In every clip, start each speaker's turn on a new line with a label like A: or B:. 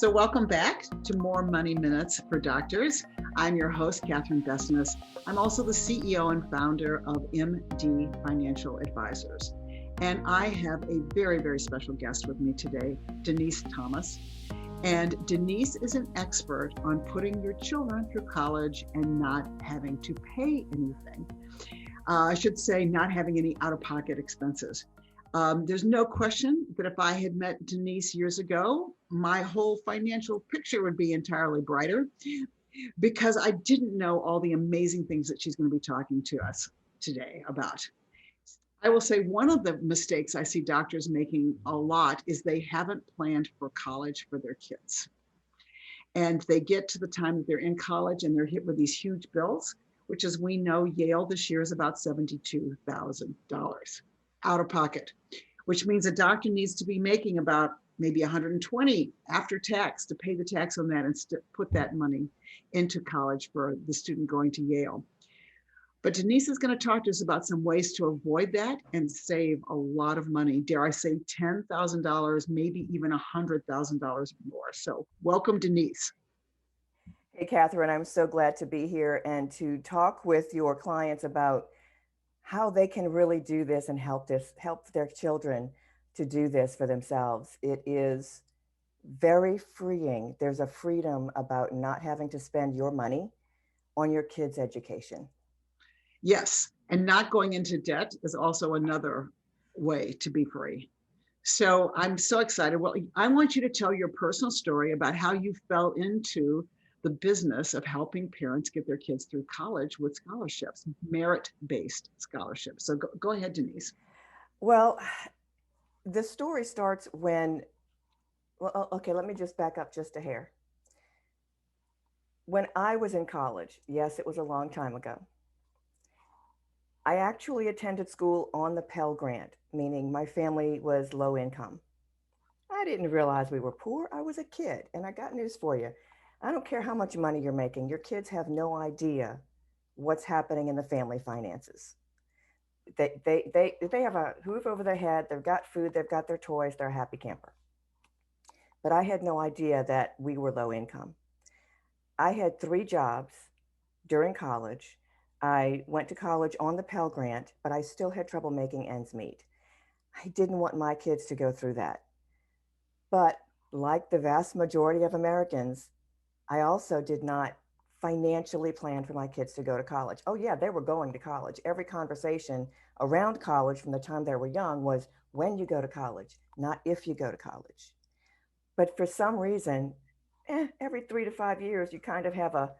A: So welcome back to More Money Minutes for Doctors. I'm your host, Katherine Vessenes. I'm also the CEO and founder of MD Financial Advisors. And I have a very, very special guest with me today, Denise Thomas. And Denise is an expert on putting your children through college and not having to pay anything. I should say not having any out-of-pocket expenses. There's no question that if I had met Denise years ago, my whole financial picture would be entirely brighter because I didn't know all the amazing things that she's going to be talking to us today about. I will say one of the mistakes I see doctors making a lot is they haven't planned for college for their kids. And they get to the time that they're in college and they're hit with these huge bills, which, as we know, Yale this year is about $72,000 out of pocket, which means a doctor needs to be making about maybe 120 after tax to pay the tax on that and put that money into college for the student going to Yale. But Denise is going to talk to us about some ways to avoid that and save a lot of money. Dare I say $10,000, maybe even $100,000 more. So welcome, Denise.
B: Hey, Katherine, I'm so glad to be here and to talk with your clients about how they can really do this and help their children to do this for themselves. It is very freeing. There's a freedom about not having to spend your money on your kids' education.
A: Yes, and not going into debt is also another way to be free. So I'm so excited. Well, I want you to tell your personal story about how you fell into the business of helping parents get their kids through college with scholarships, merit-based scholarships. So go ahead, Denise.
B: Well, the story starts when, okay, let me just back up just a hair. When I was in college, yes, it was a long time ago, I actually attended school on the Pell Grant, meaning my family was low income. I didn't realize we were poor. I was a kid, and I got news for you. I don't care how much money you're making. Your kids have no idea what's happening in the family finances. They have a roof over their head. They've got food. They've got their toys. They're a happy camper. But I had no idea that we were low income. I had 3 jobs during college. I went to college on the Pell Grant, but I still had trouble making ends meet. I didn't want my kids to go through that. But like the vast majority of Americans, I also did not financially plan for my kids to go to college. Oh yeah, they were going to college. Every conversation around college from the time they were young was when you go to college, not if you go to college. But for some reason, every 3 to 5 years, you kind of have a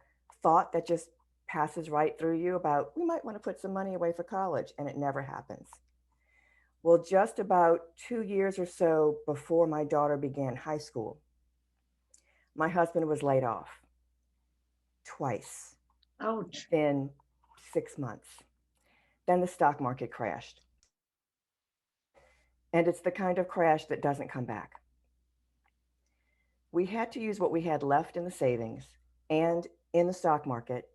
B: thought that just passes right through you about, we might want to put some money away for college, and it never happens. Well, just about 2 years or so before my daughter began high school, my husband was laid off twice.
A: Ouch.
B: In 6 months. Then the stock market crashed. And it's the kind of crash that doesn't come back. We had to use what we had left in the savings and in the stock market,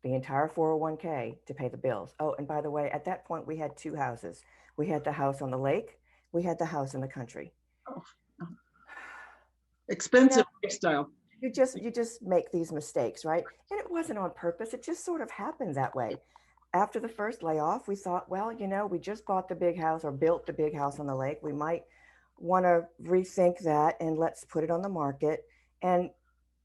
B: the entire 401k, to pay the bills. Oh, and by the way, at that point, we had 2 houses. We had the house on the lake. We had the house in the country.
A: Oh. Expensive lifestyle.
B: You just make these mistakes, right? And it wasn't on purpose. It just sort of happened that way. After the first layoff, we thought, well, we just bought the big house or built the big house on the lake. We might want to rethink that and let's put it on the market. And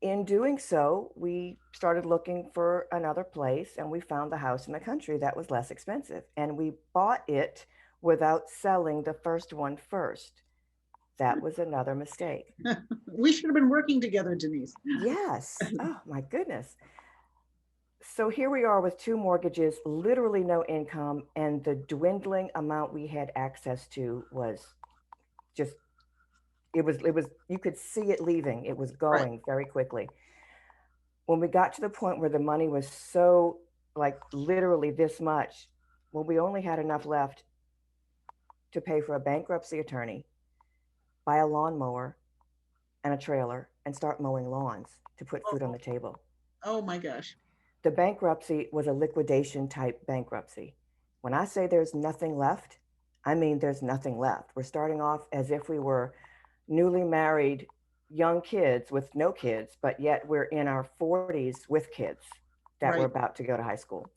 B: in doing so, we started looking for another place, and we found the house in the country that was less expensive. And we bought it without selling the first one first. That was another mistake.
A: We should have been working together, Denise.
B: Yes. Oh, my goodness. So here we are with 2 mortgages, literally no income, and the dwindling amount we had access to was just, it was, you could see it leaving. It was going very quickly. When we got to the point where the money was so, like, literally this much, when we only had enough left to pay for a bankruptcy attorney, buy a lawnmower and a trailer, and start mowing lawns to put food on the table.
A: Oh my gosh.
B: The bankruptcy was a liquidation type bankruptcy. When I say there's nothing left, I mean there's nothing left. We're starting off as if we were newly married young kids with no kids, but yet we're in our 40s with kids that were
A: Right.
B: about to go to high school.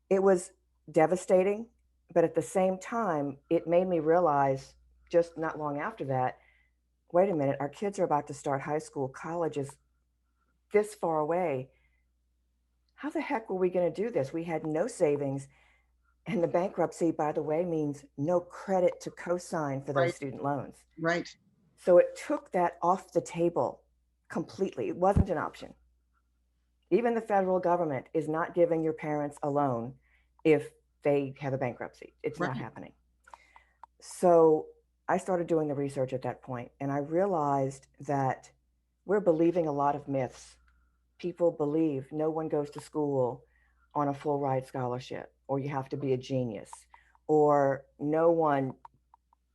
B: It was devastating, but at the same time, it made me realize just not long after that, wait a minute, our kids are about to start high school, college is this far away. How the heck were we going to do this? We had no savings. And the bankruptcy, by the way, means no credit to co-sign for those
A: Right.
B: student loans.
A: Right.
B: So it took that off the table completely. It wasn't an option. Even the federal government is not giving your parents a loan if they have a bankruptcy. It's not
A: Right.
B: happening. So I started doing the research at that point, and I realized that we're believing a lot of myths. People believe no one goes to school on a full ride scholarship, or you have to be a genius, or no one,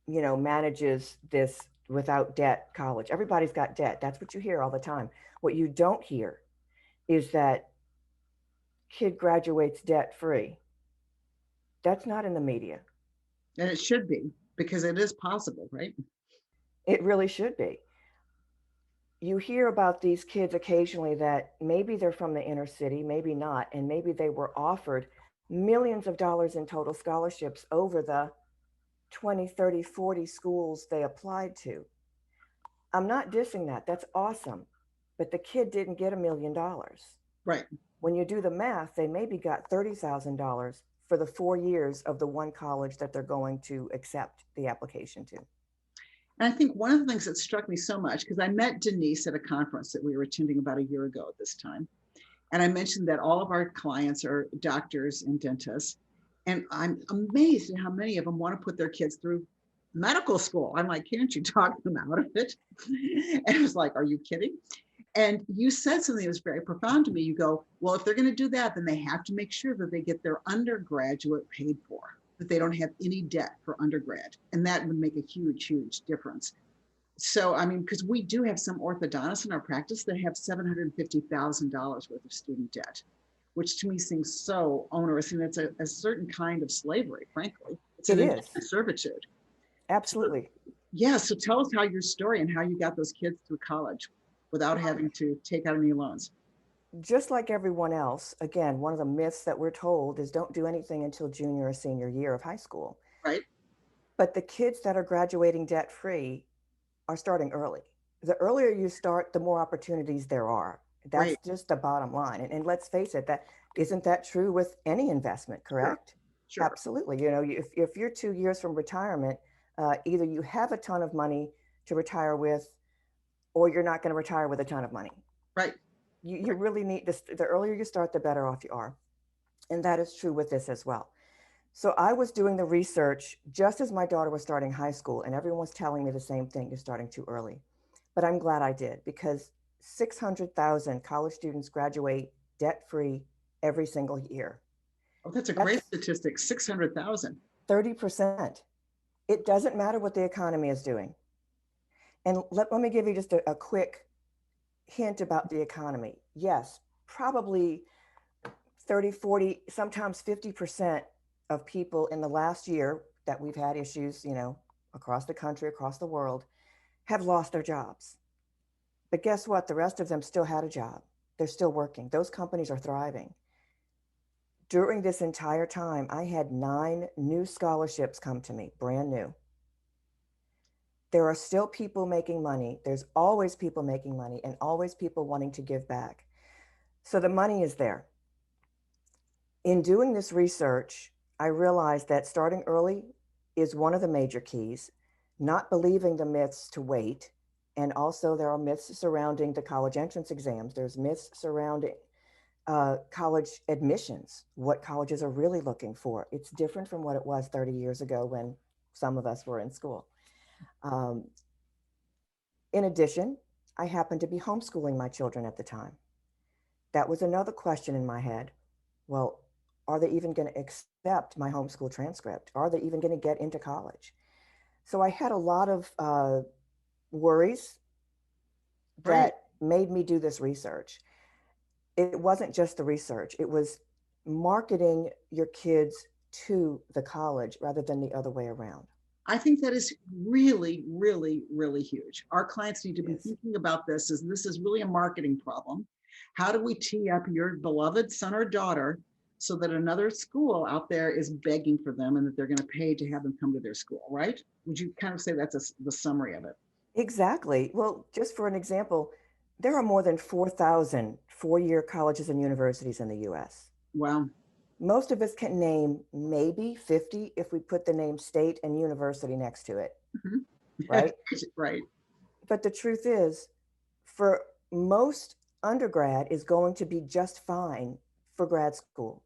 B: manages this without debt college. Everybody's got debt. That's what you hear all the time. What you don't hear is that kid graduates debt free. That's not in the media.
A: And it should be because it is possible, right?
B: It really should be. You hear about these kids occasionally that maybe they're from the inner city, maybe not, and maybe they were offered millions of dollars in total scholarships over the 20, 30, 40 schools they applied to. I'm not dissing that. That's awesome. But the kid didn't get $1 million.
A: Right.
B: When you do the math, they maybe got $30,000 for the 4 years of the one college that they're going to accept the application to.
A: And I think one of the things that struck me so much, because I met Denise at a conference that we were attending about a year ago at this time. And I mentioned that all of our clients are doctors and dentists. And I'm amazed at how many of them want to put their kids through medical school. I'm like, can't you talk them out of it? And it was like, are you kidding? And you said something that was very profound to me. You go, well, if they're going to do that, then they have to make sure that they get their undergraduate paid for, that they don't have any debt for undergrad. And that would make a huge, huge difference. So, I mean, because we do have some orthodontists in our practice that have $750,000 worth of student debt, which to me seems so onerous. And it's a certain kind of slavery, frankly. It's
B: It
A: an
B: is.
A: indentured servitude. So,
B: Absolutely.
A: yeah. So tell us how your story and how you got those kids through college without having to take out any loans.
B: Just like everyone else, again, one of the myths that we're told is don't do anything until junior or senior year of high school.
A: Right.
B: But the kids that are graduating debt free are starting early. The earlier you start, the more opportunities there are. That's
A: Right.
B: just the bottom line. And let's face it, that isn't that true with any investment,
A: Sure.
B: correct?
A: Sure.
B: Absolutely. If you're 2 years from retirement, either you have a ton of money to retire with, or you're not going to retire with a ton of money.
A: Right.
B: You really need this. The earlier you start, the better off you are. And that is true with this as well. So I was doing the research just as my daughter was starting high school, and everyone was telling me the same thing, you're starting too early. But I'm glad I did, because 600,000 college students graduate debt free every single year.
A: Oh, that's a great
B: That's
A: statistic. 600,000.
B: 30%. It doesn't matter what the economy is doing. And let me give you just a quick hint about the economy. Yes, probably 30, 40, sometimes 50% of people in the last year that we've had issues, across the country, across the world, have lost their jobs. But guess what? The rest of them still had a job. They're still working. Those companies are thriving. During this entire time, I had 9 new scholarships come to me, brand new. There are still people making money. There's always people making money and always people wanting to give back. So the money is there. In doing this research, I realized that starting early is one of the major keys, not believing the myths to wait. And also, there are myths surrounding the college entrance exams. There's myths surrounding college admissions, what colleges are really looking for. It's different from what it was 30 years ago when some of us were in school. Um, in addition, I happened to be homeschooling my children at the time. That was another question in my head. Well, are they even going to accept my homeschool transcript? Are they even going to get into college? So I had a lot of worries
A: Right.
B: that made me do this research. It wasn't just the research, it was marketing your kids to the college rather than the other way around.
A: I think that is really, really, really huge. Our clients need to be
B: Yes.
A: thinking about this as this is really a marketing problem. How do we tee up your beloved son or daughter so that another school out there is begging for them and that they're going to pay to have them come to their school, right? Would you kind of say that's the summary of it?
B: Exactly. Well, just for an example, there are more than 4,000 four-year colleges and universities in the US.
A: Wow.
B: Most of us can name maybe 50 if we put the name state and university next to it,
A: Mhm.
B: right?
A: Right.
B: But the truth is, for most undergrad is going to be just fine for grad school.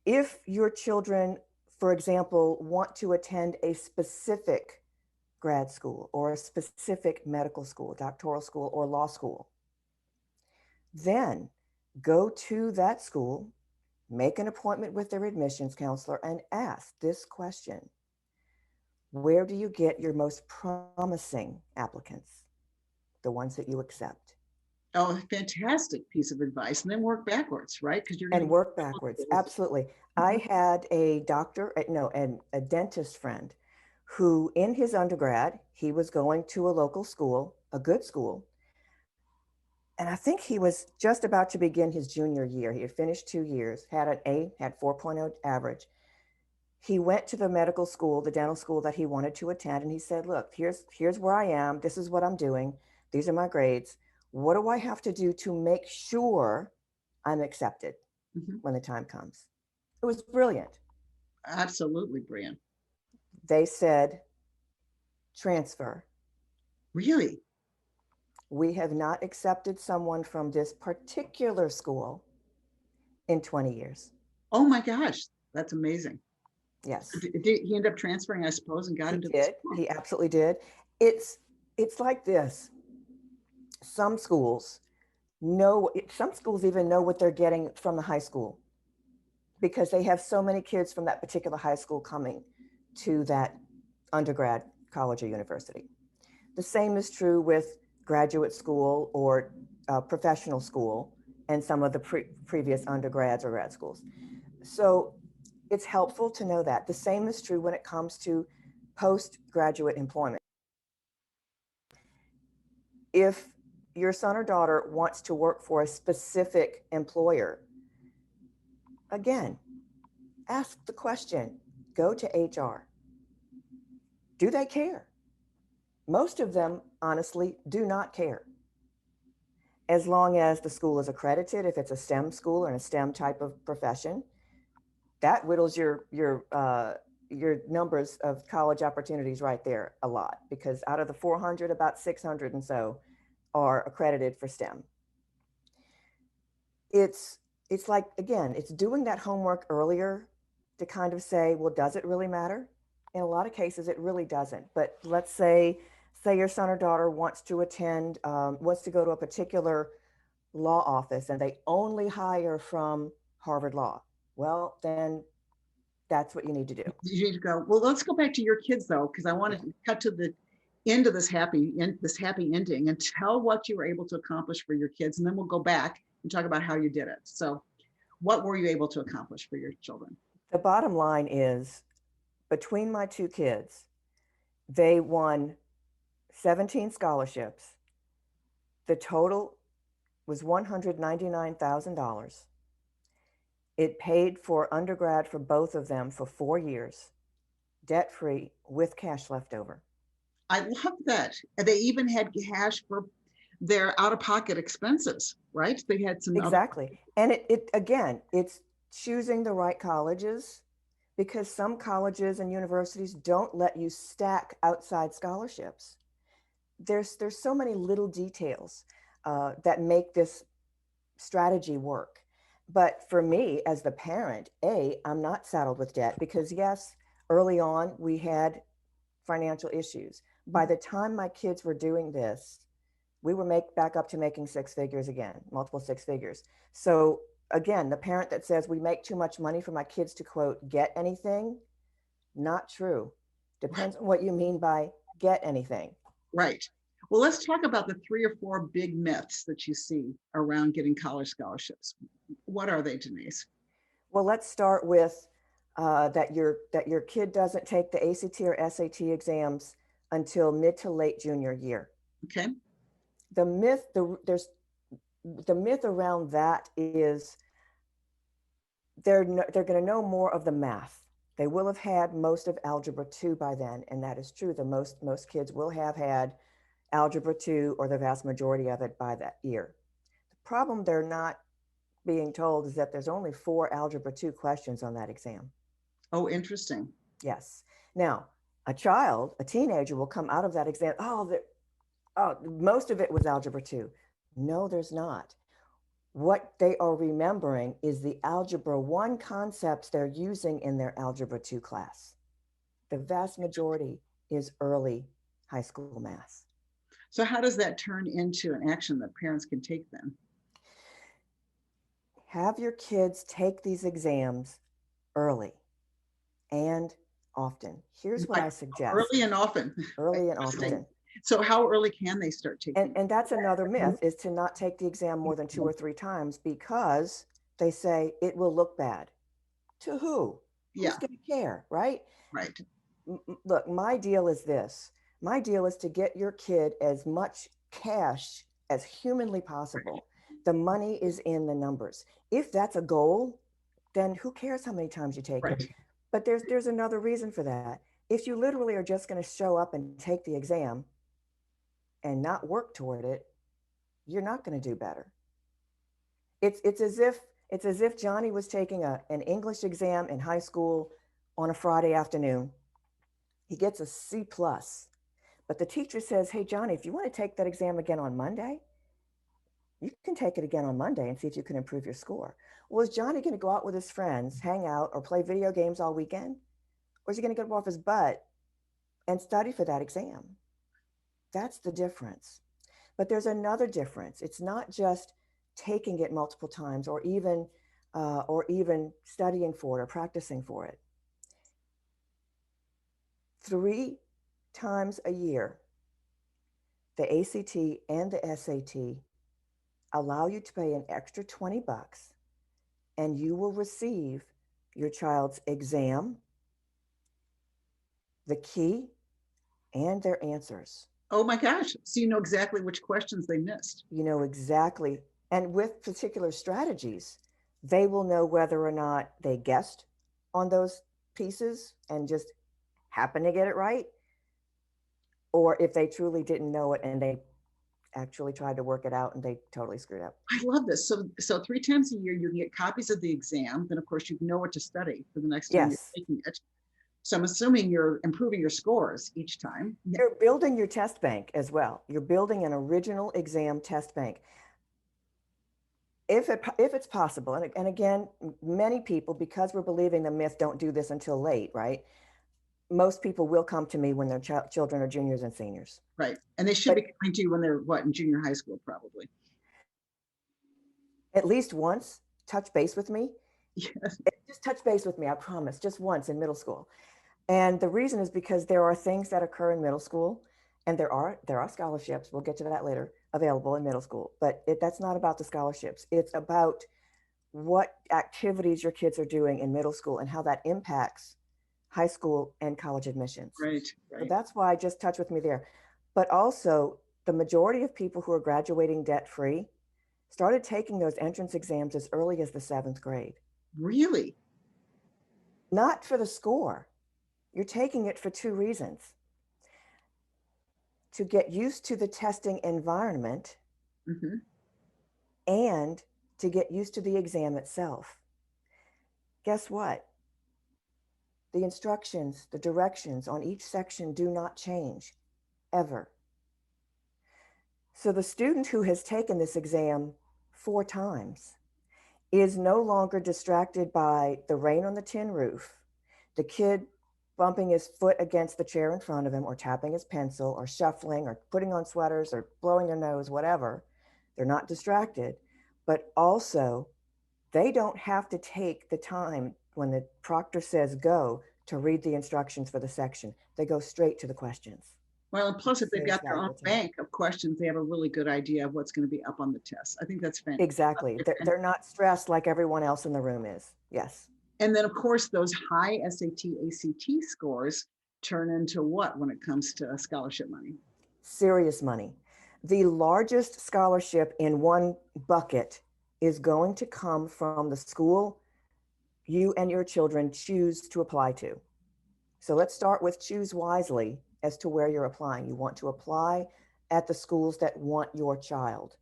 B: If your children, for example, want to attend a specific grad school or a specific medical school, doctoral school, or law school, then go to that school, make an appointment with their admissions counselor, and ask this question: where do you get your most promising applicants? The ones that you accept.
A: Oh, fantastic piece of advice. And then work backwards, right? Because you're going to
B: And
A: get
B: work backwards.
A: schools.
B: Absolutely. I
A: Mhm.
B: had a doctor, no, and a dentist friend who, in his undergrad, he was going to a local school, a good school. And I think he was just about to begin his junior year. He had finished 2 years, had an A, had 4.0 average. He went to the medical school, the dental school that he wanted to attend, and he said, "Look, here's where I am. This is what I'm doing. These are my grades. What do I have to do to make sure I'm accepted
A: Mhm.
B: when the time comes?" It was brilliant.
A: Absolutely, Brian.
B: They said, "Transfer.
A: Really?
B: We have not accepted someone from this particular school in 20 years."
A: Oh my gosh, that's amazing.
B: Yes,
A: Did he end up transferring, I suppose, and got
B: he
A: into the
B: did.
A: school?
B: He absolutely did. It's it's like this. Some schools some schools even know what they're getting from the high school because they have so many kids from that particular high school coming to that undergrad college or university. The same is true with graduate school or professional school and some of the previous undergrads or grad schools. So it's helpful to know that. The same is true when it comes to postgraduate employment. If your son or daughter wants to work for a specific employer, again, ask the question, go to HR. Do they care? Most of them, honestly, do not care. As long as the school is accredited, if it's a STEM school or a STEM type of profession, that whittles your numbers of college opportunities right there a lot, because out of the 400, about 600 and so are accredited for STEM. It's it's like, again, it's doing that homework earlier to kind of say, well, does it really matter? In a lot of cases, it really doesn't. But let's say your son or daughter wants to go to a particular law office and they only hire from Harvard Law. Well, then that's what you need to do.
A: You need to go. Well, let's go back to your kids though, because I want
B: Yeah.
A: to cut to the end of this happy ending and tell what you were able to accomplish for your kids, and then we'll go back and talk about how you did it. So, what were you able to accomplish for your children?
B: The bottom line is, between my two kids, they won 17 scholarships. The total was $199,000. It paid for undergrad for both of them for 4 years, debt free, with cash left over.
A: I love that. And they even had cash for their out of pocket expenses, right? They had some other.
B: Exactly. And it again, it's choosing the right colleges, because some colleges and universities don't let you stack outside scholarships. There's so many little details that make this strategy work. But for me, as the parent, I'm not saddled with debt because, yes, early on we had financial issues. By the time my kids were doing this, we were back up to making six figures again, multiple six figures. So again, the parent that says we make too much money for my kids to, quote, get anything, not true. Depends on what you mean by get anything.
A: Right. Well, let's talk about the 3 or 4 big myths that you see around getting college scholarships. What are they, Denise?
B: Well, let's start with that your kid doesn't take the ACT or SAT exams until mid to late junior year.
A: Okay.
B: The myth, the myth around that is they're going to know more of the math. They will have had most of Algebra 2 by then, and that is true. Most kids will have had Algebra 2 or the vast majority of it by that year. The problem they're not being told is that there's only 4 Algebra 2 questions on that exam.
A: Oh, interesting.
B: Yes. Now, a teenager will come out of that exam, most of it was Algebra 2. No, there's not. What they are remembering is the Algebra 1 concepts they're using in their Algebra 2 class. The vast majority is early high school math.
A: So how does that turn into an action that parents can take then?
B: Have your kids take these exams early and often. Here's what I suggest.
A: Early and often.
B: Early and often.
A: So how early can they start taking?
B: And that's another myth, is to not take the exam more than 2 or 3 times, because they say it will look bad. To who?
A: Yeah.
B: Who's going to care, right?
A: Right.
B: Look, my deal is this. My deal is to get your kid as much cash as humanly possible. Right. The money is in the numbers. If that's a goal, then who cares how many times you take
A: right.
B: it? But there's another reason for that. If you literally are just going to show up and take the exam and not work toward it, you're not going to do better. It's as if Johnny was taking an English exam in high school on a Friday afternoon. He gets a C+, but the teacher says, "Hey, Johnny, if you want to take that exam again on Monday, you can take it again on Monday and see if you can improve your score." Well, is Johnny going to go out with his friends, hang out, or play video games all weekend? Or is he going to get off his butt and study for that exam? That's the difference. But there's another difference. It's not just taking it multiple times, or even studying for it or practicing for it. 3 times a year, the ACT and the SAT allow you to pay an extra $20, and you will receive your child's exam, the key, and their answers.
A: Oh my gosh. So you know exactly which questions they missed.
B: You know exactly. And with particular strategies, they will know whether or not they guessed on those pieces and just happened to get it right, or if they truly didn't know it and they actually tried to work it out and they totally screwed up.
A: I love this. So 3 times a year, you can get copies of the exam. Then, of course, you know what to study for the next time you're taking it. So I'm assuming you're improving your scores each time.
B: You're building your test bank as well. You're building an original exam test bank. If it's possible, and again, many people, because we're believing the myth, don't do this until late, right? Most people will come to me when their children are juniors and seniors.
A: Right. And they should be coming to you when they're in junior high school, probably.
B: At least once, touch base with me.
A: Yes.
B: Just touch base with me, I promise, just once in middle school. And the reason is because there are things that occur in middle school, and there are scholarships, we'll get to that later, available in middle school. But that's not about the scholarships. It's about what activities your kids are doing in middle school and how that impacts high school and college admissions.
A: Right.
B: So that's why just touch with me there. But also, the majority of people who are graduating debt-free started taking those entrance exams as early as the 7th grade.
A: Really?
B: Not for the score. You're taking it for 2 reasons. To get used to the testing environment,
A: mm-hmm.
B: and to get used to the exam itself. Guess what? The instructions, the directions on each section do not change, ever. So the student who has taken this exam 4 times is no longer distracted by the rain on the tin roof, the kid bumping his foot against the chair in front of him, or tapping his pencil, or shuffling, or putting on sweaters, or blowing their nose, whatever. They're not distracted. But also, they don't have to take the time when the proctor says go to read the instructions for the section. They go straight to the questions.
A: Well, and plus, if they've got their own bank of questions, they have a really good idea of what's going to be up on the test. I think that's fantastic.
B: Exactly. They're not stressed like everyone else in the room is. Yes.
A: And then, of course, those high SAT, ACT scores turn into what when it comes to scholarship money?
B: Serious money. The largest scholarship in one bucket is going to come from the school you and your children choose to apply to. So let's start with choose wisely as to where you're applying. You want to apply at the schools that want your child,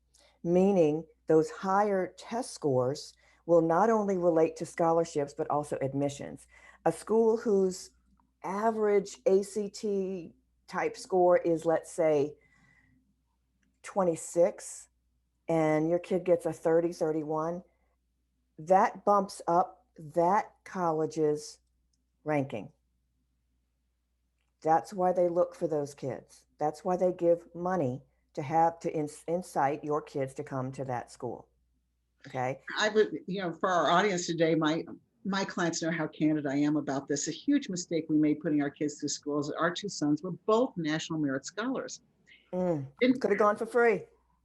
B: meaning those higher test scores will not only relate to scholarships, but also admissions. A school whose average ACT type score is, let's say, 26, and your kid gets a 30, 31, that bumps up that college's ranking. That's why they look for those kids. That's why they give money to have to incite your kids to come to that school. Okay.
A: I would, for our audience today, my clients know how candid I am about this. A huge mistake we made putting our kids through schools. Our two sons were both National Merit Scholars.
B: Could have gone for free.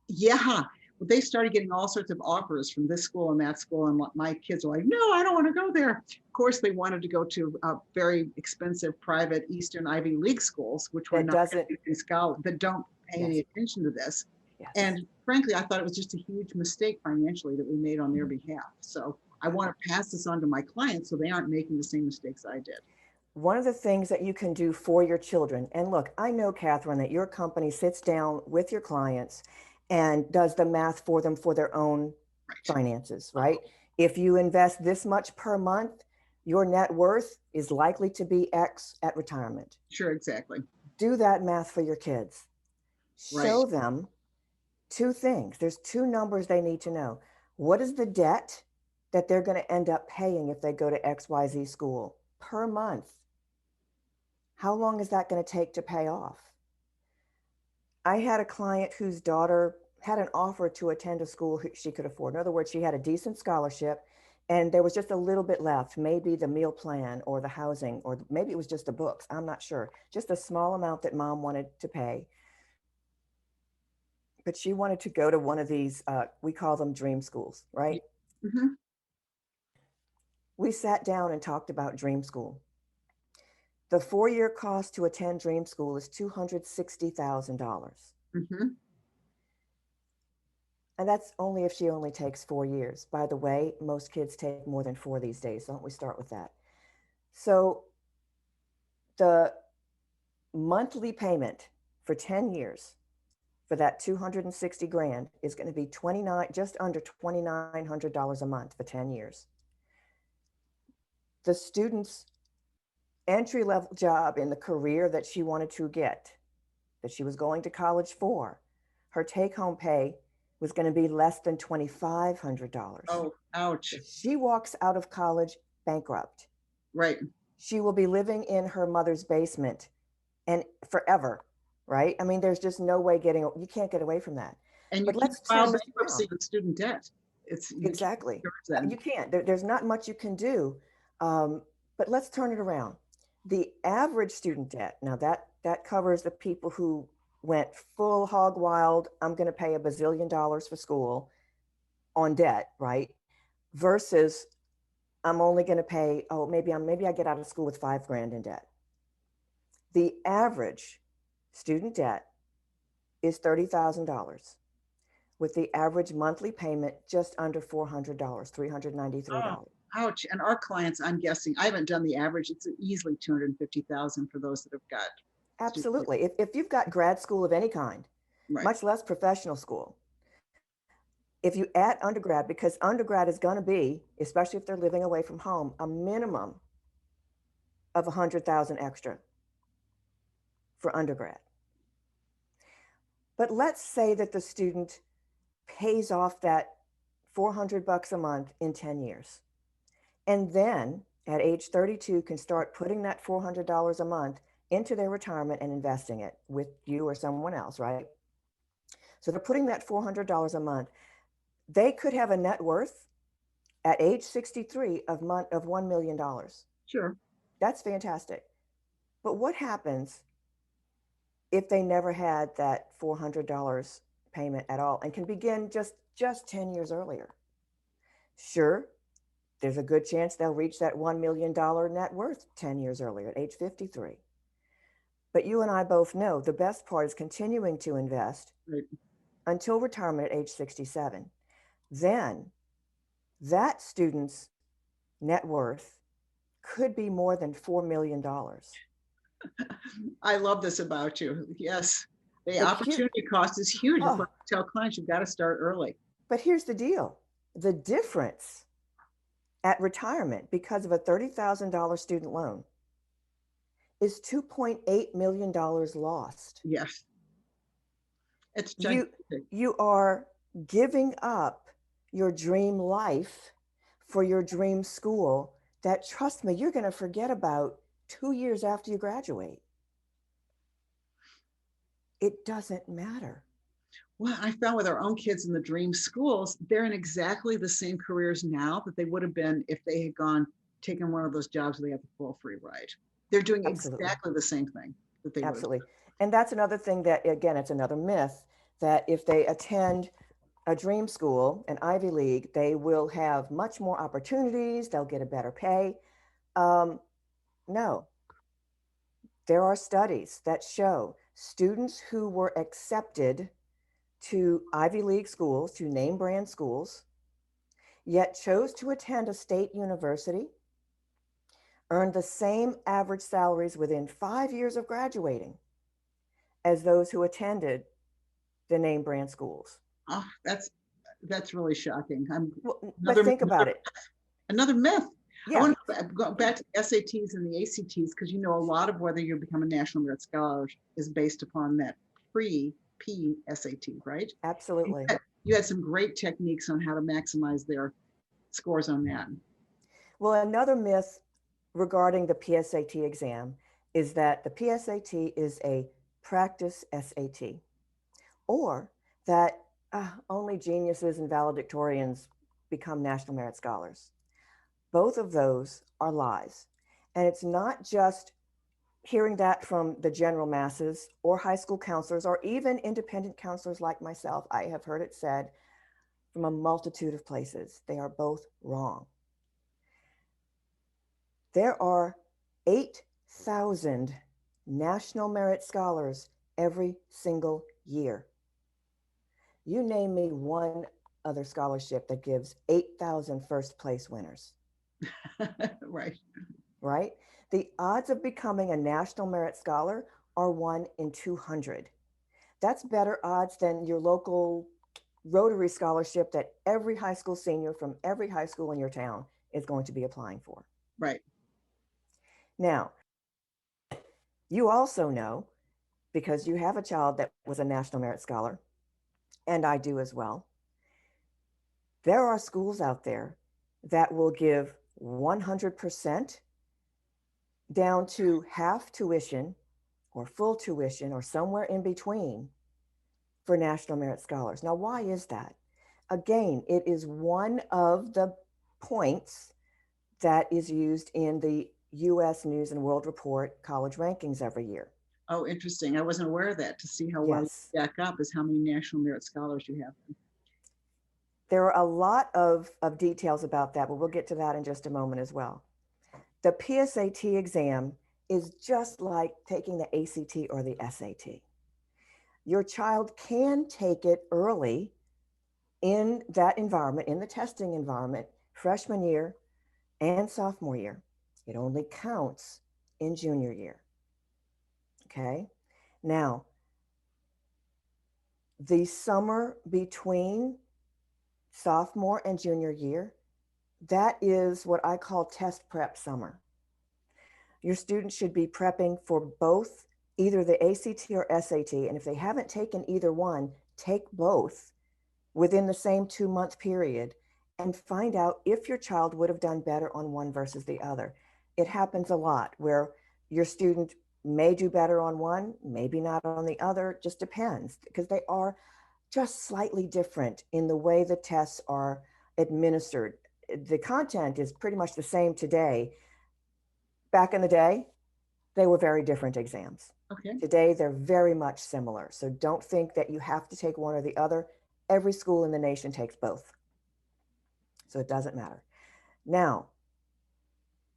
A: Yeah. They started getting all sorts of offers from this school and that school. And my kids were like, no, I don't want to go there. Of course, they wanted to go to very expensive private Eastern Ivy League schools, which were not scholars, that don't pay any attention to this. Yes. And frankly, I thought it was just a huge mistake financially that we made on their behalf. So I want to pass this on to my clients so they aren't making the same mistakes I did.
B: One of the things that you can do for your children, and look, I know, Katherine, that your company sits down with your clients and does the math for them for their own finances, right? If you invest this much per month, your net worth is likely to be X at retirement.
A: Sure, exactly.
B: Do that math for your kids. Show them two things. There's two numbers they need to know. What is the debt that they're going to end up paying if they go to XYZ school per month? How long is that going to take to pay off? I had a client whose daughter had an offer to attend a school she could afford. In other words, she had a decent scholarship and there was just a little bit left, maybe the meal plan or the housing, or maybe it was just the books. I'm not sure. Just a small amount that mom wanted to pay. But she wanted to go to one of these, we call them dream schools, right? Mm-hmm. We sat down and talked about dream school. The 4-year cost to attend dream school is $260,000. Mm-hmm. And that's only if she only takes 4 years. By the way, most kids take more than 4 these days. Don't we start with that? So the monthly payment for 10 years for that $260,000 is going to be just under $2,900 a month for 10 years. The student's entry-level job in the career that she wanted to get, that she was going to college for, her take-home pay was going to be less than $2,500.
A: Oh, ouch.
B: If she walks out of college bankrupt.
A: Right.
B: She will be living in her mother's basement and forever, right? I mean, there's just no way you can't get away from that.
A: And you can't file bankruptcy with student debt.
B: Exactly. You can't. There's not much you can do. But let's turn it around. The average student debt, now that covers the people who went full hog wild, I'm going to pay $1 bazillion for school on debt, right? Versus I'm only going to pay, maybe I get out of school with $5,000 in debt. The average student debt is $30,000 with the average monthly payment just under $400, $393.
A: Oh, ouch. And our clients, I'm guessing, I haven't done the average, it's easily $250,000 for those that have got.
B: Absolutely. If you've got grad school of any kind, much less professional school, if you add undergrad, because undergrad is going to be, especially if they're living away from home, a minimum of $100,000 extra for undergrad. But let's say that the student pays off that $400 a month in 10 years. And then at age 32 can start putting that $400 a month into their retirement and investing it with you or someone else, right? So they're putting that $400 a month. They could have a net worth at age 63 of $1 million.
A: Sure.
B: That's fantastic. But what happens if they never had that $400 payment at all and can begin just 10 years earlier? Sure, there's a good chance they'll reach that $1 million net worth 10 years earlier at age 53. But you and I both know the best part is continuing to invest
A: Right.
B: until retirement at age 67. Then that student's net worth could be more than $4 million.
A: I love this about you. Yes. The
B: The cute,
A: opportunity cost is huge. That's why
B: oh,
A: I tell clients you've got to start early.
B: but here's the deal. The difference at retirement because of a $30,000 student loan is $2.8 million lost.
A: Yes. It's
B: You,
A: gigantic.
B: you are giving up your dream life for your dream school that, trust me, you're going to forget about 2 years after you graduate. It doesn't matter.
A: Well, I found with our own kids in the dream schools, they're in exactly the same careers now that they would have been if they had taken one of those jobs where they had the full free ride. They're doing
B: Absolutely.
A: exactly the same thing that they would have.
B: Absolutely. And that's another thing that, again, it's another myth that if they attend a dream school, an Ivy League, they will have much more opportunities, they'll get a better pay. No, there are studies that show students who were accepted to Ivy League schools, to name brand schools, yet chose to attend a state university, earned the same average salaries within 5 years of graduating as those who attended the name brand schools.
A: Oh, that's really shocking.
B: Well, but think about it.
A: Another myth. I
B: Yeah,
A: want to go back to the SATs and the ACTs because a lot of whether you become a National Merit Scholar is based upon that pre-P SAT, right?
B: absolutely.
A: You had some great techniques on how to maximize their scores on that.
B: Well, another myth regarding the PSAT exam is that the PSAT is a practice SAT, or that only geniuses and valedictorians become National Merit Scholars. Both of those are lies. And it's not just hearing that from the general masses or high school counselors or even independent counselors like myself. I have heard it said from a multitude of places. They are both wrong. There are 8,000 National Merit Scholars every single year. You name me one other scholarship that gives 8,000 first place winners.
A: Right.
B: Right? The odds of becoming a National Merit Scholar are 1 in 200. That's better odds than your local Rotary scholarship that every high school senior from every high school in your town is going to be applying for.
A: Right.
B: Now, you also know, because you have a child that was a National Merit Scholar, and I do as well, there are schools out there that will give 100% down to half tuition or full tuition or somewhere in between for National Merit Scholars. Now, why is that? Again, it is one of the points that is used in the U.S. News and World Report college rankings every year.
A: Oh, interesting. I wasn't aware of that. To see how well you
B: Yes.
A: stack up is how many National Merit Scholars you have.
B: There are a lot of details about that, but we'll get to that in just a moment as well. The PSAT exam is just like taking the ACT or the SAT. Your child can take it early in that environment, in the testing environment, freshman year and sophomore year. It only counts in junior year. Okay. Now, the summer between sophomore and junior year, that is what I call test prep summer. Your students should be prepping for both either the ACT or SAT. And if they haven't taken either one, take both within the same 2-month period and find out if your child would have done better on one versus the other. It happens a lot where your student may do better on one, maybe not on the other, just depends, because they are just slightly different in the way the tests are administered. The content is pretty much the same today. Back in the day, they were very different exams.
A: Okay.
B: Today, they're very much similar. So don't think that you have to take one or the other. Every school in the nation takes both. So it doesn't matter. Now,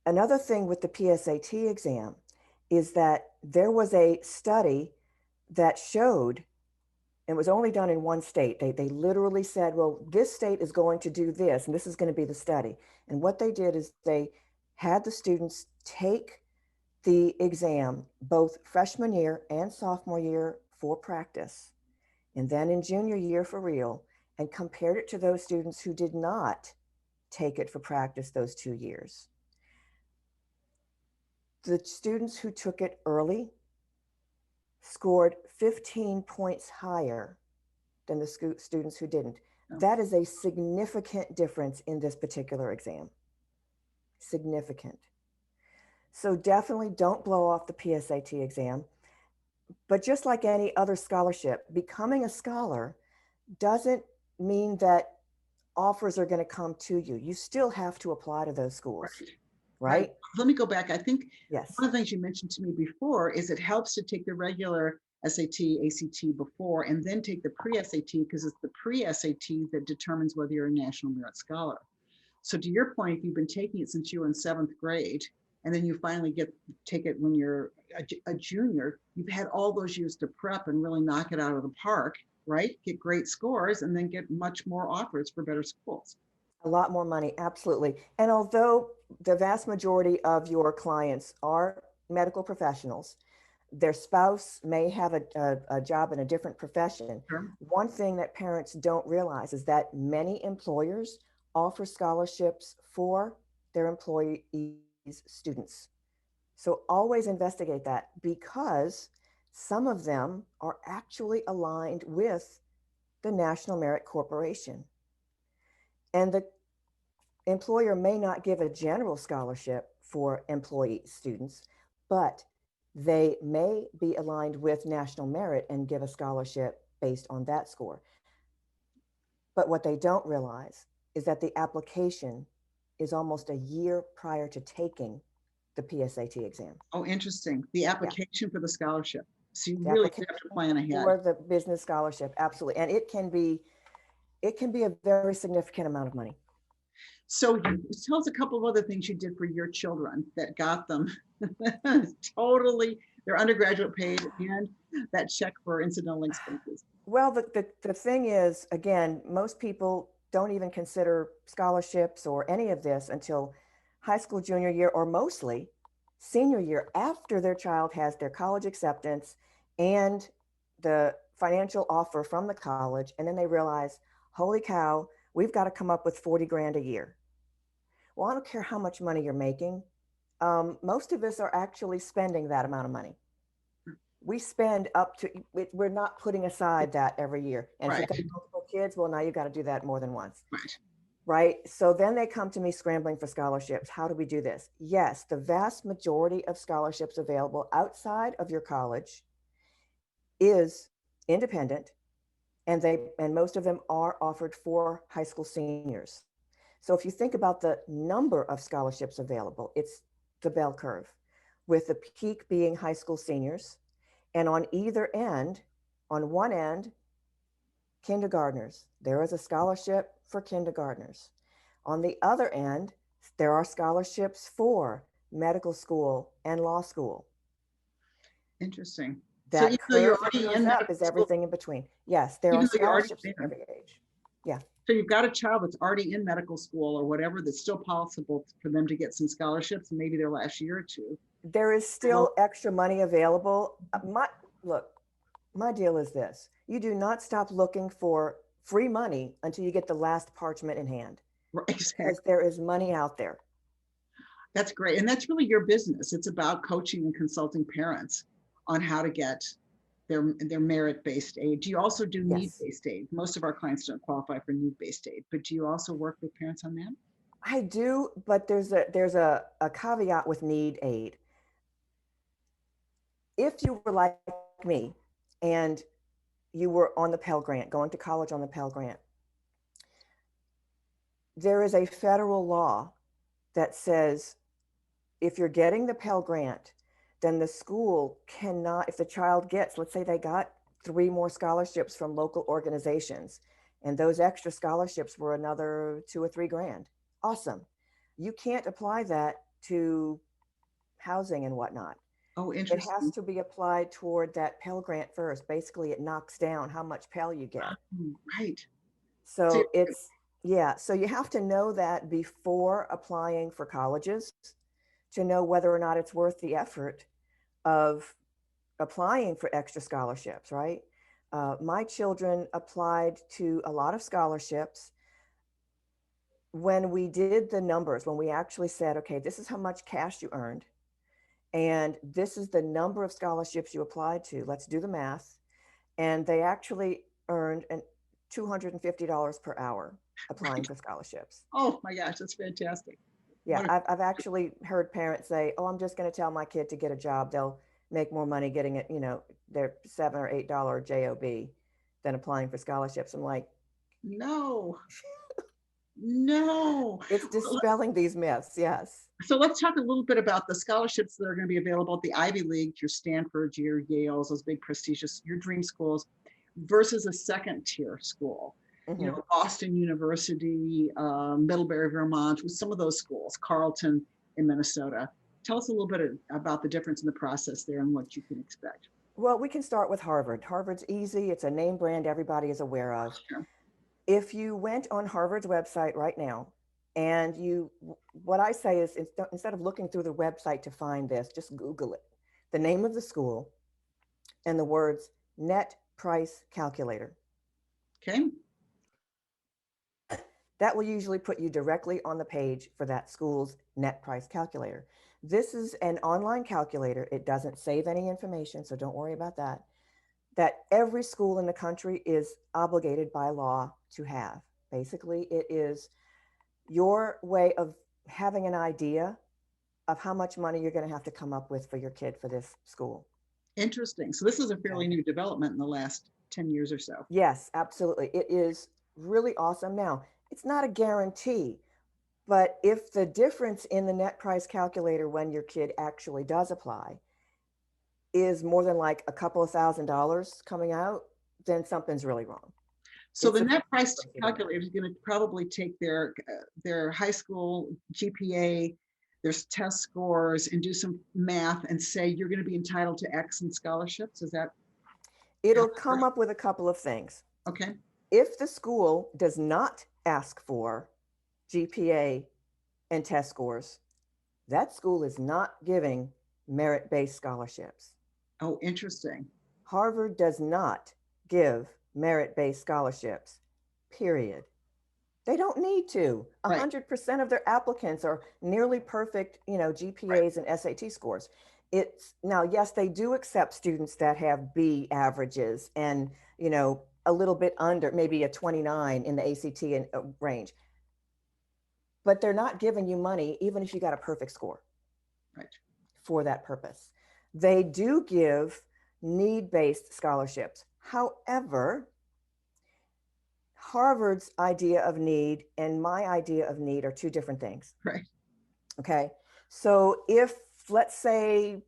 B: another thing with the PSAT exam is that there was a study that showed, and it was only done in one state. They literally said, well, this state is going to do this, and this is going to be the study. And what they did is they had the students take the exam both freshman year and sophomore year for practice, and then in junior year for real, and compared it to those students who did not take it for practice those 2 years. The students who took it early scored 15 points higher than the students who didn't.
A: Oh.
B: That is a significant difference in this particular exam. Significant. So definitely don't blow off the PSAT exam. But just like any other scholarship, becoming a scholar doesn't mean that offers are going to come to you. You still have to apply to those schools, right?
A: Let me go back. I think
B: yes.
A: One of the things you mentioned to me before is it helps to take the regular SAT, ACT before, and then take the pre-SAT, because it's the pre-SAT that determines whether you're a National Merit Scholar. So to your point, if you've been taking it since you were in 7th grade, and then you finally take it when you're a junior, you've had all those years to prep and really knock it out of the park, right? Get great scores and then get much more offers for better schools.
B: A lot more money, absolutely. And although the vast majority of your clients are medical professionals, their spouse may have a job in a different profession.
A: Sure.
B: One thing that parents don't realize is that many employers offer scholarships for their employees' students. So always investigate that, because some of them are actually aligned with the National Merit Corporation. And the employer may not give a general scholarship for employee students, but they may be aligned with National Merit and give a scholarship based on that score. But what they don't realize is that the application is almost a year prior to taking the PSAT exam.
A: Oh, interesting. The application for the scholarship. So you
B: The
A: really have to plan ahead.
B: For the business scholarship, absolutely. And it can be a very significant amount of money.
A: So tell us a couple of other things you did for your children that got them totally their undergraduate paid and that check for incidental expenses.
B: Well, the thing is, again, most people don't even consider scholarships or any of this until high school junior year, or mostly senior year, after their child has their college acceptance and the financial offer from the college. And then they realize, holy cow, we've got to come up with 40 grand a year. Well, I don't care how much money you're making. Most of us are actually spending that amount of money. We spend up to, we're not putting aside that every year. And
A: right.
B: If you've got multiple kids, well, now you've got to do that more than once.
A: Right.
B: Right? So then they come to me scrambling for scholarships. How do we do this? Yes, the vast majority of scholarships available outside of your college is independent, and most of them are offered for high school seniors. So if you think about the number of scholarships available, it's the bell curve, with the peak being high school seniors, and on either end, on one end, kindergartners. There is a scholarship for kindergartners. On the other end, there are scholarships for medical school and law school.
A: Interesting.
B: That curve goes up is everything in between. Yes, there are scholarships at every age. Yeah.
A: So you've got a child that's already in medical school or whatever, that's still possible for them to get some scholarships, maybe their last year or two.
B: There is still extra money available. My deal is this: you do not stop looking for free money until you get the last parchment in hand.
A: Right, exactly.
B: Because there is money out there.
A: That's great. And that's really your business. It's about coaching and consulting parents on how to get their merit-based aid. Do you also do need-based aid? Most of our clients don't qualify for need-based aid, but do you also work with parents on that?
B: I do, but there's a caveat with need aid. If you were like me and you were on the Pell Grant, going to college on the Pell Grant, there is a federal law that says if you're getting the Pell Grant, then the school cannot, if the child gets, let's say they got 3 more scholarships from local organizations, and those extra scholarships were another 2 or 3 grand. Awesome. you can't apply that to housing and whatnot.
A: Oh,
B: It has
A: interesting.
B: to be applied toward that Pell Grant first. Basically, it knocks down how much Pell you get.
A: Oh, right. So,
B: So it's, yeah, so you have to know that before applying for colleges to know whether or not it's worth the effort of applying for extra scholarships, right? My children applied to a lot of scholarships. When we did the numbers, when we actually said, okay, this is how much cash you earned, and this is the number of scholarships you applied to, let's do the math. And they actually earned $250 per hour applying
A: right.
B: for scholarships.
A: Oh my gosh, that's fantastic.
B: Yeah,
A: What a,
B: I've actually heard parents say, oh, I'm just going to tell my kid to get a job. They'll make more money getting it, their $7 or $8 job than applying for scholarships. I'm like,
A: no, no.
B: it's dispelling these myths. Yes.
A: So let's talk a little bit about the scholarships that are going to be available at the Ivy League, your Stanford, your Yales, those big prestigious, your dream schools, versus a second tier school.
B: Mm-hmm.
A: Boston University, Middlebury, Vermont, with some of those schools, Carleton in Minnesota. Tell us a little bit about the difference in the process there and what you can expect.
B: Well, we can start with Harvard. Harvard's easy. It's a name brand everybody is aware of.
A: Sure.
B: If you went on Harvard's website right now and what I say is instead of looking through the website to find this, just Google it. The name of the school and the words net price calculator.
A: Okay.
B: That will usually put you directly on the page for that school's net price calculator. This is an online calculator. It doesn't save any information, so don't worry about that. That every school in the country is obligated by law to have. Basically, it is your way of having an idea of how much money you're going to have to come up with for your kid for this school.
A: Interesting. So this is a fairly new development in the last 10 years or so.
B: Yes, absolutely. It is really awesome. Now, it's not a guarantee, but if the difference in the net price calculator when your kid actually does apply is more than like a couple of $1,000s coming out, then something's really wrong.
A: So the net price calculator is going to probably take their high school GPA, their test scores, and do some math and say you're going to be entitled to X in scholarships. Is that?
B: It'll come up with a couple of things.
A: Okay.
B: If the school does not ask for GPA and test scores, that school is not giving merit-based scholarships.
A: Oh, interesting.
B: Harvard does not give merit-based scholarships, period. They don't need to. 100% of their applicants are nearly perfect, GPAs and SAT scores. It's now, yes, they do accept students that have B averages and, a little bit under, maybe a 29 in the ACT and range. But they're not giving you money, even if you got a perfect score.
A: Right.
B: For that purpose. They do give need-based scholarships. However, Harvard's idea of need and my idea of need are two different things.
A: Right.
B: Okay. So if, let's say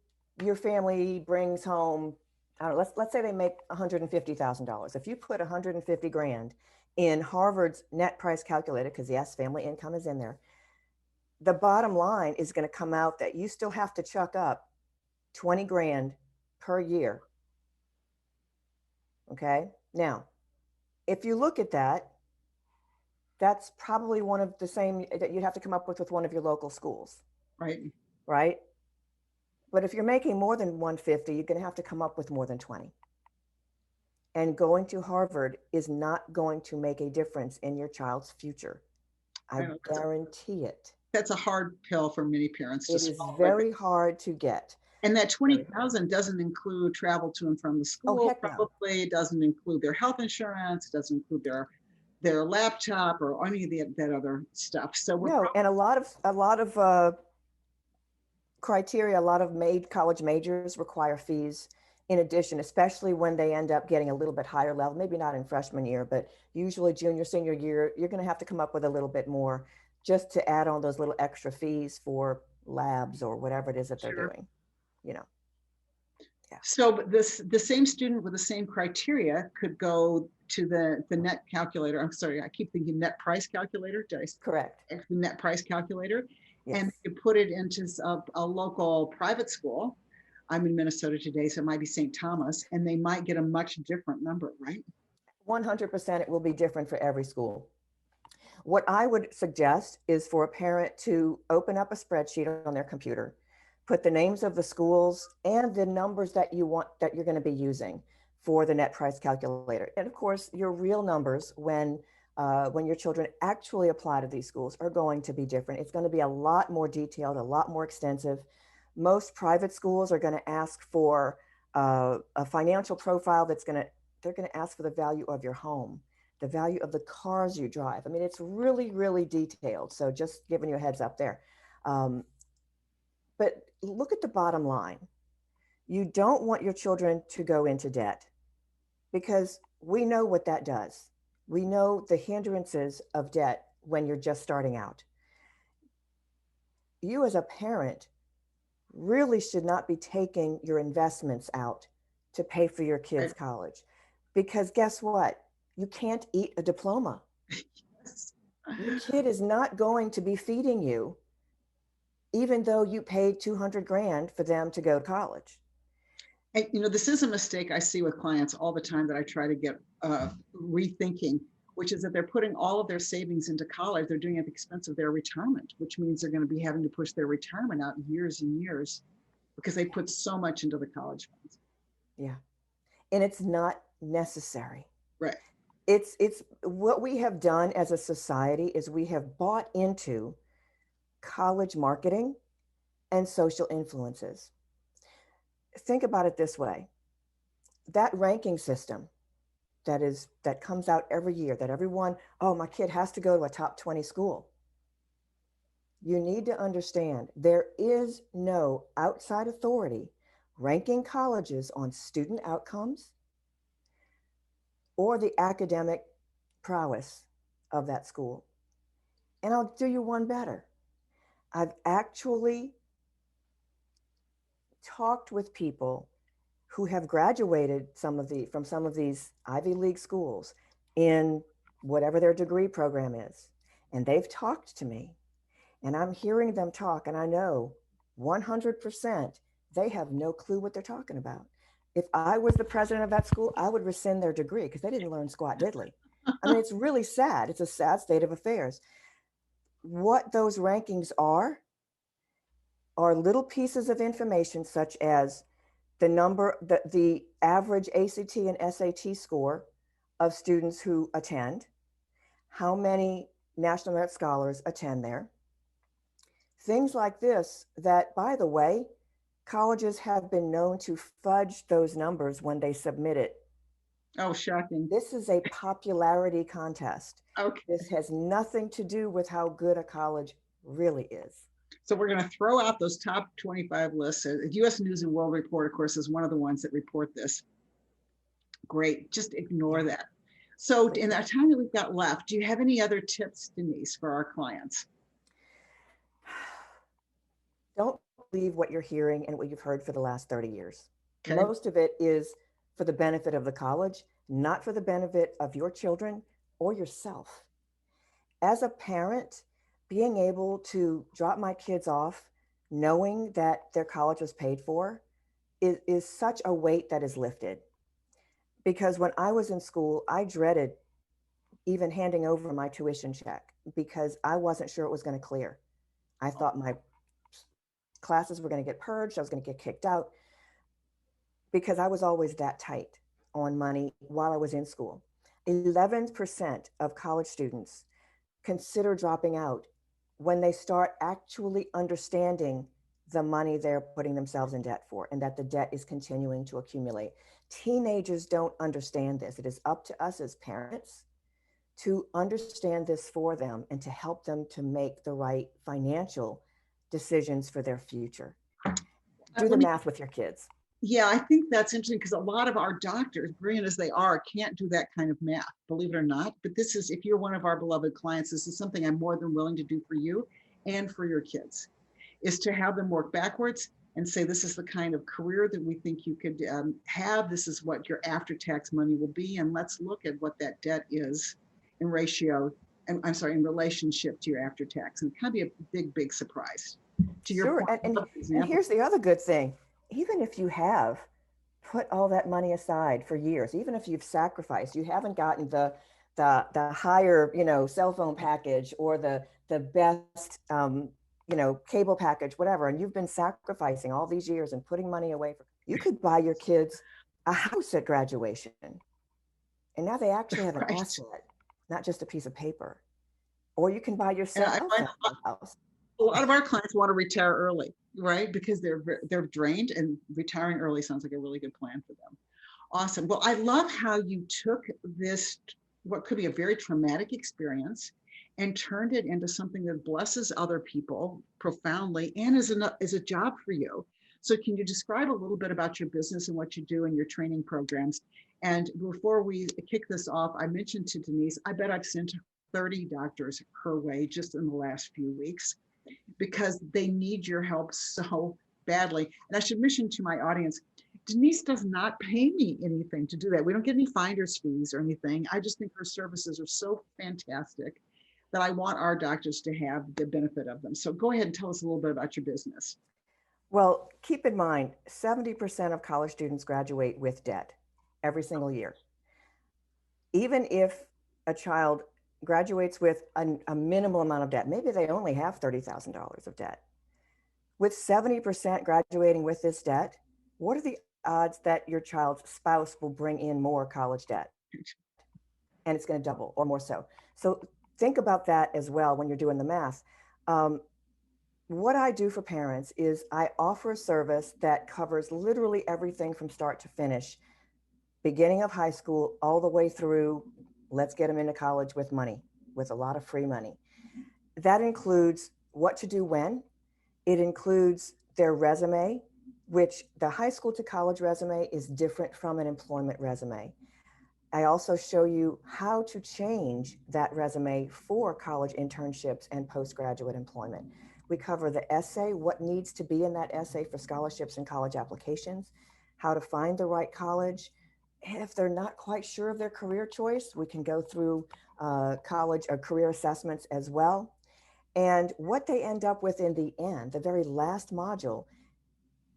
B: your family brings home, I don't know, let's say they make $150,000. If you put 150 grand in Harvard's net price calculator, because yes, family income is in there, the bottom line is going to come out that you still have to chuck up 20 grand per year. Okay. Now, if you look at that, that's probably one of the same that you'd have to come up with one of your local schools.
A: Right.
B: Right. But if you're making more than 150, you're going to have to come up with more than 20. And going to Harvard is not going to make a difference in your child's future. I guarantee it.
A: That's a hard pill for many parents.
B: It is very hard to get.
A: And that 20,000 doesn't include travel to and from the school.
B: Oh, heck
A: probably
B: no.
A: It doesn't include their health insurance. It doesn't include their laptop or any of that other stuff. So
B: no, and a lot of criteria, a lot of college majors require fees in addition, especially when they end up getting a little bit higher level, maybe not in freshman year, but usually junior, senior year, you're going to have to come up with a little bit more just to add on those little extra fees for labs or whatever it is that they're doing, Yeah.
A: So the same student with the same criteria could go to the net calculator. I'm sorry, I keep thinking net price calculator. Did I say
B: Correct.
A: the net price calculator?
B: Yes.
A: And you put it into a local private school. I'm in Minnesota today, so it might be St. Thomas, and they might get a much different number, right?
B: 100% it will be different for every school. What I would suggest is for a parent to open up a spreadsheet on their computer, put the names of the schools and the numbers that you want, that you're going to be using for the net price calculator. And of course, your real numbers when your children actually apply to these schools are going to be different. It's going to be a lot more detailed, a lot more extensive. Most private schools are going to ask for a financial profile they're going to ask for the value of your home, the value of the cars you drive. I mean, it's really, really detailed. So just giving you a heads up there. But look at the bottom line. You don't want your children to go into debt because we know what that does. We know the hindrances of debt when you're just starting out. You as a parent really should not be taking your investments out to pay for your kids' college, because guess what? You can't eat a diploma.
A: Yes.
B: Your kid is not going to be feeding you, even though you paid 200 grand for them to go to college.
A: And, this is a mistake I see with clients all the time that I try to get rethinking, which is that they're putting all of their savings into college. They're doing it at the expense of their retirement, which means they're going to be having to push their retirement out years and years because they put so much into the college funds.
B: Yeah. And it's not necessary.
A: Right.
B: It's what we have done as a society is we have bought into college marketing and social influences. Think about it this way. That ranking system that comes out every year, that everyone, oh, my kid has to go to a top 20 school. You need to understand there is no outside authority ranking colleges on student outcomes or the academic prowess of that school. And I'll do you one better. I've actually talked with people who have graduated from some of these Ivy League schools in whatever their degree program is. And they've talked to me and I'm hearing them talk, and I know 100% they have no clue what they're talking about. If I was the president of that school, I would rescind their degree because they didn't learn squat diddly. I mean, it's really sad. It's a sad state of affairs. What those rankings are little pieces of information such as the average ACT and SAT score of students who attend, how many National Merit Scholars attend there, things like this that, by the way, colleges have been known to fudge those numbers when they submit it.
A: Oh, shocking.
B: This is a popularity contest.
A: Okay.
B: This has nothing to do with how good a college really is.
A: So we're going to throw out those top 25 lists. U.S. News and World Report, of course, is one of the ones that report this. Great. Just ignore that. So in that time that we've got left, do you have any other tips, Denise, for our clients?
B: Don't believe what you're hearing and what you've heard for the last 30 years.
A: Okay.
B: Most of it is for the benefit of the college, not for the benefit of your children or yourself. As a parent, being able to drop my kids off, knowing that their college was paid for, is such a weight that is lifted. Because when I was in school, I dreaded even handing over my tuition check because I wasn't sure it was going to clear. I thought my classes were going to get purged. I was going to get kicked out because I was always that tight on money while I was in school. 11% of college students consider dropping out when they start actually understanding the money they're putting themselves in debt for and that the debt is continuing to accumulate. Teenagers don't understand this. It is up to us as parents to understand this for them and to help them to make the right financial decisions for their future. Do the math with your kids.
A: Yeah, I think that's interesting because a lot of our doctors, brilliant as they are, can't do that kind of math, believe it or not. But this is, if you're one of our beloved clients, this is something I'm more than willing to do for you and for your kids, is to have them work backwards and say, this is the kind of career that we think you could have. This is what your after-tax money will be. And let's look at what that debt is in ratio, and I'm sorry, in relationship to your after-tax. And it can be a big, big surprise. To your
B: Sure.
A: point,
B: And here's the other good thing. Even if you have put all that money aside for years, even if you've sacrificed, you haven't gotten the higher, cell phone package or the best, cable package, whatever, and you've been sacrificing all these years and putting money away you could buy your kids a house at graduation. And now they actually have an
A: right.
B: asset, not just a piece of paper. Or you can buy
A: And
B: yourself a house.
A: a lot of our clients want to retire early, right? Because they're drained, and retiring early sounds like a really good plan for them. Awesome. Well, I love how you took this, what could be a very traumatic experience, and turned it into something that blesses other people profoundly and is a job for you. So can you describe a little bit about your business and what you do in your training programs? And before we kick this off, I mentioned to Denise, I bet I've sent 30 doctors her way just in the last few weeks, because they need your help so badly. And I should mention to my audience, Denise does not pay me anything to do that. We don't get any finder's fees or anything. I just think her services are so fantastic that I want our doctors to have the benefit of them. So go ahead and tell us a little bit about your business.
B: Well, keep in mind, 70% of college students graduate with debt every single year. Even if a child graduates with a minimal amount of debt, maybe they only have $30,000 of debt. With 70% graduating with this debt, what are the odds that your child's spouse will bring in more college debt? And it's going to double or more so. So think about that as well when you're doing the math. What I do for parents is I offer a service that covers literally everything from start to finish, beginning of high school all the way through, let's get them into college with money, with a lot of free money. That includes what to do when. It includes their resume, which the high school to college resume is different from an employment resume. I also show you how to change that resume for college internships and postgraduate employment. We cover the essay, what needs to be in that essay for scholarships and college applications, how to find the right college. And if they're not quite sure of their career choice, we can go through college or career assessments as well. And what they end up with in the end, the very last module,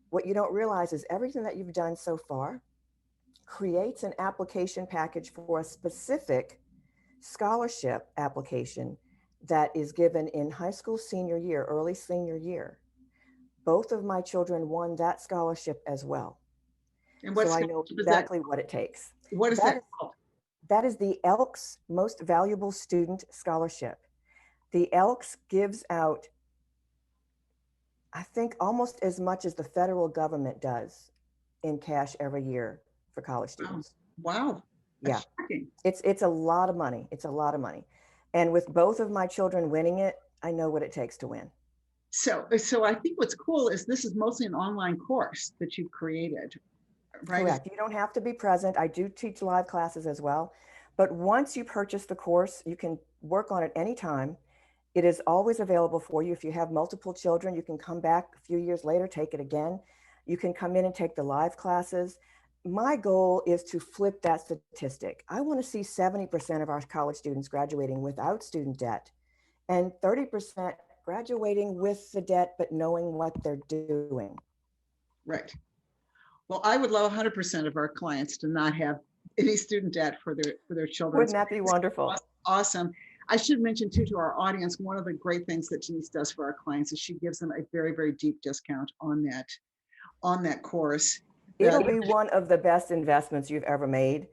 B: what you don't realize is everything that you've done so far creates an application package for a specific scholarship application that is given in high school senior year, early senior year. Both of my children won that scholarship as well.
A: And
B: so I know exactly what it takes.
A: What is that called?
B: That is the Elks Most Valuable Student Scholarship. The Elks gives out, I think, almost as much as the federal government does in cash every year for college students.
A: Wow.
B: Yeah. It's a lot of money. It's a lot of money. And with both of my children winning it, I know what it takes to win.
A: So I think what's cool is this is mostly an online course that you've created, right?
B: Correct. You don't have to be present. I do teach live classes as well. But once you purchase the course, you can work on it anytime. It is always available for you. If you have multiple children, you can come back a few years later, take it again. You can come in and take the live classes. My goal is to flip that statistic. I want to see 70% of our college students graduating without student debt and 30% graduating with the debt, but knowing what they're doing.
A: Right. Well, I would love 100% of our clients to not have any student debt for their children.
B: Wouldn't that be wonderful?
A: Awesome. I should mention too to our audience, one of the great things that Denise does for our clients is she gives them a very, very deep discount on that course.
B: It'll be one of the best investments you've ever made.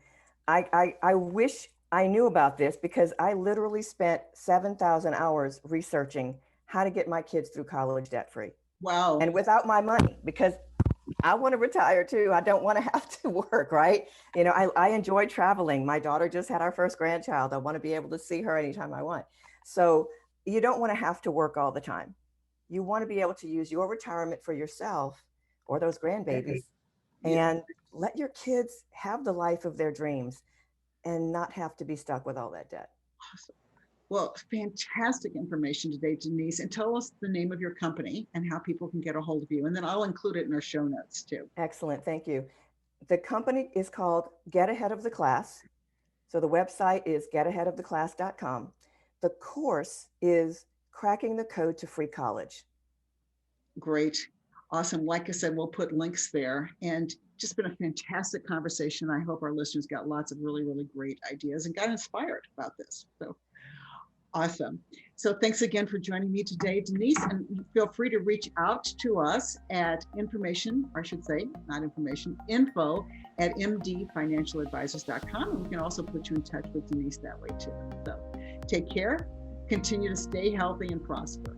B: I wish I knew about this because I literally spent 7,000 hours researching how to get my kids through college debt free.
A: Wow.
B: And without my money, because I want to retire too. I don't want to have to work, right? You know, I enjoy traveling. My daughter just had our first grandchild. I want to be able to see her anytime I want. So you don't want to have to work all the time. You want to be able to use your retirement for yourself or those grandbabies and let your kids have the life of their dreams and not have to be stuck with all that debt.
A: Awesome. Well, fantastic information today, Denise. And tell us the name of your company and how people can get a hold of you. And then I'll include it in our show notes too.
B: Excellent. Thank you. The company is called Get Ahead of the Class. So the website is getaheadoftheclass.com. The course is Cracking the Code to Free College.
A: Great. Awesome. Like I said, we'll put links there, and just been a fantastic conversation. I hope our listeners got lots of really, really great ideas and got inspired about this. So awesome. So thanks again for joining me today, Denise, and feel free to reach out to us at info at mdfinancialadvisors.com. And we can also put you in touch with Denise that way too. So take care, continue to stay healthy and prosper.